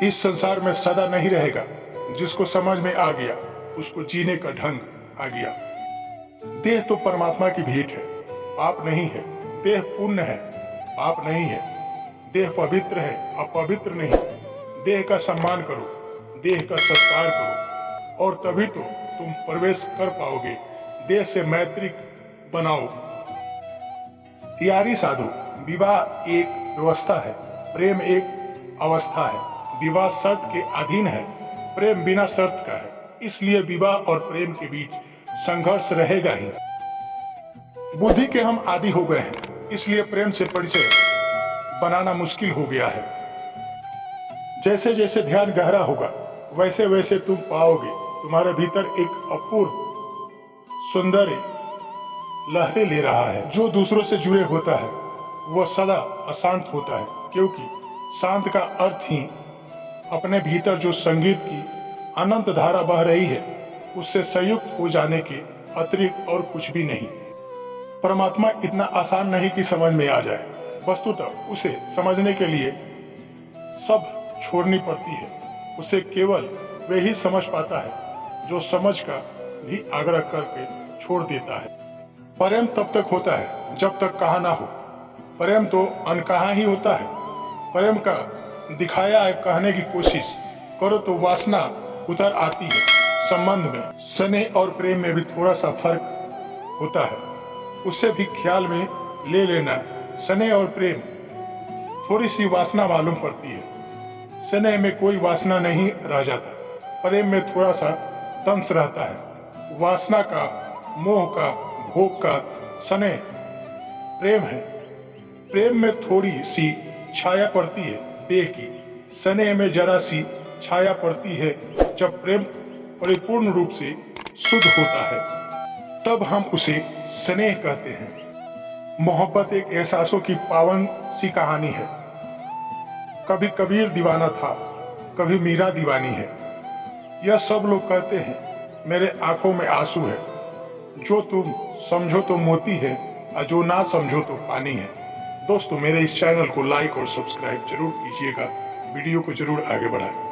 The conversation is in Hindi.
इस संसार में सदा नहीं रहेगा। जिसको समझ में आ गया उसको जीने का ढंग आ गया। देह तो परमात्मा की भेंट है, पाप नहीं है। देह पुण्य है, पाप नहीं है। देह पवित्र है, अपवित्र नहीं। देह का सम्मान करो, देह का सत्कार करो, और तभी तो तुम प्रवेश कर पाओगे। देह से मैत्री बनाओ, यारी साधो। विवाह एक व्यवस्था है, प्रेम एक अवस्था है। विवाह शर्त के अधीन है, प्रेम बिना शर्त का है। इसलिए विवाह और प्रेम के बीच संघर्ष रहेगा ही। बुद्धि के हम आदी हो गए हैं, इसलिए प्रेम से परिचय बनाना मुश्किल हो गया है। जैसे जैसे ध्यान गहरा होगा वैसे वैसे तुम पाओगे तुम्हारे भीतर एक अपूर्व सौंदर्य लहरें ले रहा है। जो दूसरों से जुड़े होता है वह सदा अशांत होता है, क्योंकि शांत का अर्थ ही अपने भीतर जो संगीत की अनंत धारा बह रही है उससे संयुक्त हो जाने के अतिरिक्त और कुछ भी नहीं। परमात्मा इतना आसान नहीं कि समझ में आ जाए। वस्तुतः उसे समझने के लिए सब छोड़नी पड़ती है। उसे केवल वे ही समझ पाता है जो समझ का भी आग्रह करके छोड़ देता है। प्रेम तब तक होता है जब तक कहा ना हो। प्रेम तो अनकहा ही होता है। प्रेम का दिखाया है कहने की कोशिश करो तो वासना उतर आती है। संबंध में स्नेह और प्रेम में भी थोड़ा सा फर्क होता है, उससे भी ख्याल में ले लेना। स्नेह और प्रेम थोड़ी सी वासना मालूम पड़ती है। स्नेह में कोई वासना नहीं रह जाता, प्रेम में थोड़ा सा तंस रहता है। वासना का, मोह का, भोग का स्नेह प्रेम है। प्रेम में थोड़ी सी छाया पड़ती है देह की, स्नेह में जरा सी छाया पड़ती है। जब प्रेम परिपूर्ण रूप से शुद्ध होता है तब हम उसे स्नेह कहते हैं। मोहब्बत एक एहसासों की पावन सी कहानी है। कभी कबीर दीवाना था, कभी मीरा दीवानी है। यह सब लोग कहते हैं मेरे आंखों में आंसू है। जो तुम समझो तो मोती है और जो ना समझो तो पानी है। दोस्तों, मेरे इस चैनल को लाइक और सब्सक्राइब जरूर कीजिएगा। वीडियो को जरूर आगे बढ़ाएं।